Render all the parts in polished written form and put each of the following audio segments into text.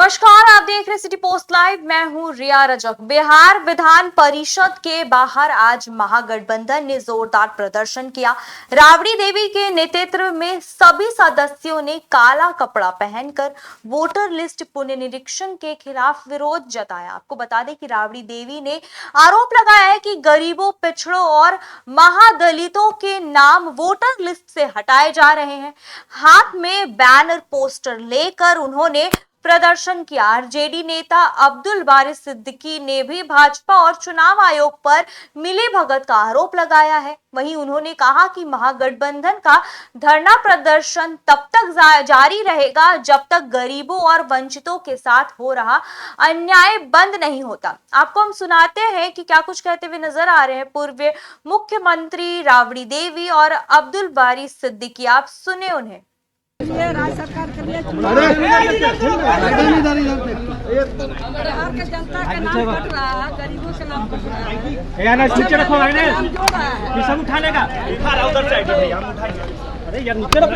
नमस्कार, आप देख रहे सिटी पोस्ट लाइव। मैं हूं रिया रजक। बिहार विधान परिषद के बाहर आज महागठबंधन ने जोरदार प्रदर्शन किया। राबड़ी देवी के नेतृत्व में सभी सदस्यों ने काला कपड़ा पहनकर वोटर लिस्ट पुनरीक्षण के खिलाफ विरोध जताया। आपको बता दें कि राबड़ी देवी ने आरोप लगाया है कि गरीबों, पिछड़ों और महादलितों के नाम वोटर लिस्ट से हटाए जा रहे हैं। हाथ में बैनर पोस्टर लेकर उन्होंने प्रदर्शन किया। आरजेडी नेता अब्दुल बारी सिद्दीकी ने भी भाजपा और चुनाव आयोग पर मिलीभगत का आरोप लगाया है। वहीं उन्होंने कहा कि महागठबंधन का धरना प्रदर्शन तब तक जारी रहेगा जब तक गरीबों और वंचितों के साथ हो रहा अन्याय बंद नहीं होता। आपको हम सुनाते हैं कि क्या कुछ कहते हुए नजर आ रहे हैं पूर्व मुख्यमंत्री राबड़ी देवी और अब्दुल बारी सिद्दीकी। आप सुने उन्हें। ये राज्य सरकार के लिए बिहार के जनता के नाम कट रहा है, गरीबों के नाम कट रहा है। नीचे रखो, सब उठाने का उधर साइड भैया हम उठाएंगे। अरे यार नीचे रखो,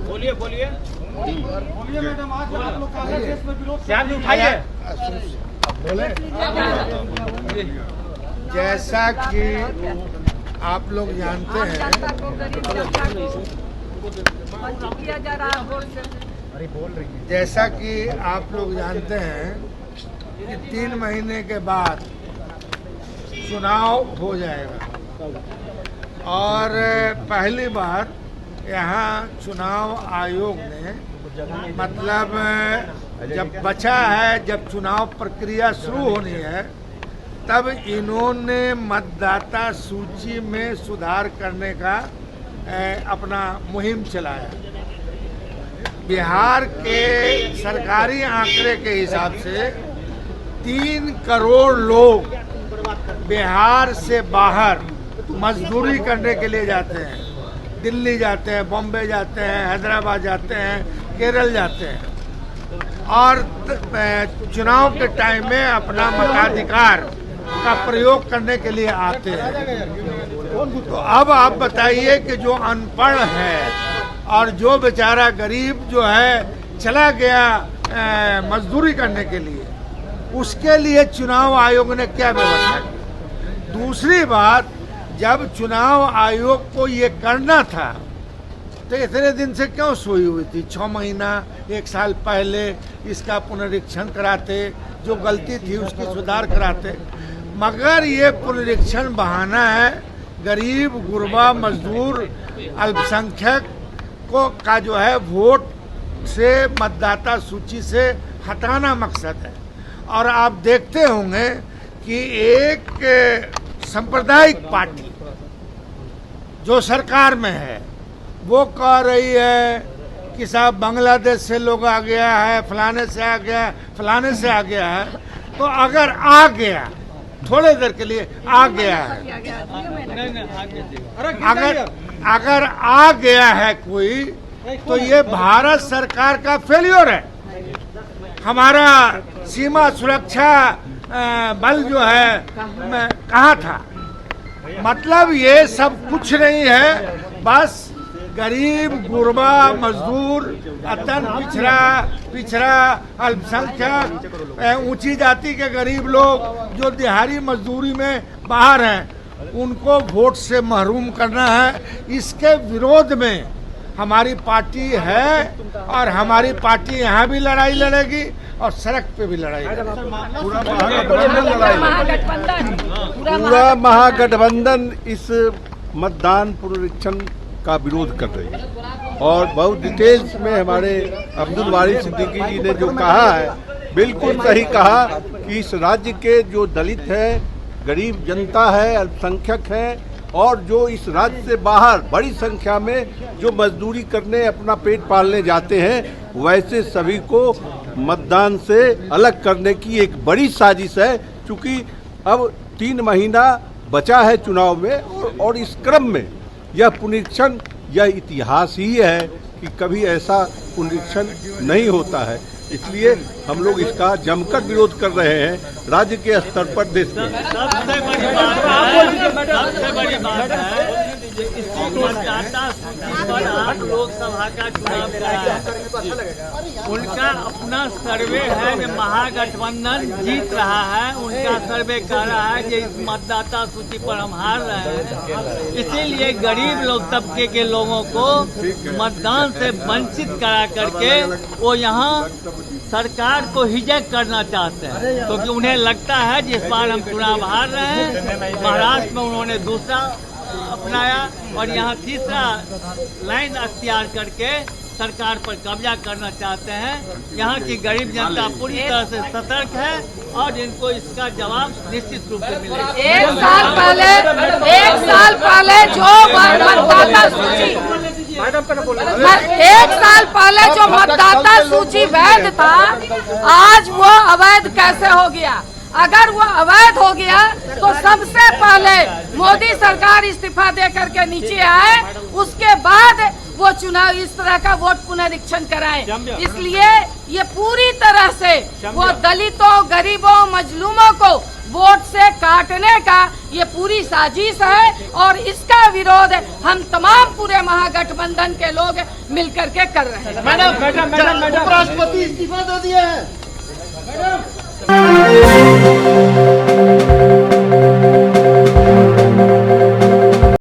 बोलिए बोलिए बोलिए मैडम, आज आप लोग का केस में विरोध क्या उठाइए। जैसा कि आप लोग जानते हैं, जैसा कि आप लोग जानते हैं कि 3 महीने के बाद चुनाव हो जाएगा और पहली बार यहाँ चुनाव आयोग ने मतलब जब बचा है, जब चुनाव प्रक्रिया शुरू होनी है, तब इन्होंने मतदाता सूची में सुधार करने का अपना मुहिम चलाया। बिहार के सरकारी आंकड़े के हिसाब से 3 करोड़ लोग बिहार से बाहर मजदूरी करने के लिए जाते हैं। दिल्ली जाते हैं, बॉम्बे जाते हैं, हैदराबाद जाते हैं, केरल जाते हैं और चुनाव के टाइम में अपना मताधिकार का प्रयोग करने के लिए आते हैं। तो अब आप बताइए कि जो अनपढ़ है और जो बेचारा गरीब जो है चला गया मजदूरी करने के लिए, उसके लिए चुनाव आयोग ने क्या व्यवस्था की। दूसरी बात, जब चुनाव आयोग को ये करना था तो इतने दिन से क्यों सोई हुई थी? 6 महीना 1 साल पहले इसका पुनरीक्षण कराते, जो गलती थी उसकी सुधार कराते। मगर ये पुनरीक्षण बहाना है, गरीब, गुरबा, मजदूर, अल्पसंख्यक को का जो है वोट से, मतदाता सूची से हटाना मकसद है। और आप देखते होंगे कि एक सांप्रदायिक पार्टी जो सरकार में है वो कह रही है कि साहब बांग्लादेश से लोग आ गया है, फलाने से आ गया, फलाने से आ गया है। तो अगर आ गया, थोड़े देर के लिए आ गया है, अगर आ गया है कोई, तो ये भारत सरकार का फेल्योर है। हमारा सीमा सुरक्षा बल जो है कहाँ था? मतलब ये सब कुछ नहीं है, बस गरीब, गुरबा, मजदूर, अत्यंत पिछड़ा, अल्पसंख्यक, ऊंची जाति के गरीब लोग जो दिहाड़ी मजदूरी में बाहर हैं, उनको वोट से महरूम करना है। इसके विरोध में हमारी पार्टी है और हमारी पार्टी यहाँ भी लड़ाई लड़ेगी और सड़क पे भी लड़ाई लड़ेगी। पूरा महागठबंधन इस मतदान पुनरीक्षण का विरोध कर रही है और बहुत डिटेल्स में हमारे अब्दुल बारी सिद्दीकी जी ने जो कहा है, बिल्कुल सही कहा कि इस राज्य के जो दलित है, गरीब जनता है, अल्पसंख्यक है और जो इस राज्य से बाहर बड़ी संख्या में जो मजदूरी करने, अपना पेट पालने जाते हैं, वैसे सभी को मतदान से अलग करने की एक बड़ी साजिश है। चूँकि अब 3 महीना बचा है चुनाव में और इस क्रम में यह पुनरीक्षण, यह इतिहास ही है कि कभी ऐसा पुनरीक्षण नहीं होता है। इसलिए हम लोग इसका जमकर विरोध कर रहे हैं राज्य के स्तर पर, देश में। मतदाता सूची पर आप लोकसभा का चुनाव कराएं। उनका अपना सर्वे है कि महागठबंधन जीत रहा है, उनका सर्वे कह रहा है कि इस मतदाता सूची पर हम हार रहे हैं, इसीलिए गरीब लोग तबके के लोगों को मतदान से वंचित करा करके वो यहाँ सरकार को हिजक करना चाहते हैं, क्योंकि उन्हें लगता है जिस बार हम चुनाव हार रहे हैं। महाराष्ट्र में उन्होंने दूसरा अपनाया और यहाँ तीसरा लाइन अख्तियार करके सरकार पर कब्जा करना चाहते हैं। यहाँ की गरीब जनता पूरी तरह से सतर्क है और इनको इसका जवाब निश्चित रूप से मिलेगा। एक साल पहले जो मतदाता सूची मतदाता सूची वैध था, आज वो अवैध कैसे हो गया? अगर वो अवैध हो गया तो सबसे पहले मोदी सरकार इस्तीफा दे करके नीचे आए, उसके बाद वो चुनाव इस तरह का वोट पुनरीक्षण कराए। इसलिए ये पूरी तरह से वो दलितों, गरीबों, मजलूमों को वोट से काटने का ये पूरी साजिश है और इसका विरोध हम तमाम पूरे महागठबंधन के लोग मिलकर के कर रहे हैं। मैडम उपराष्ट्रपति इस्तीफा दे दिए हैं।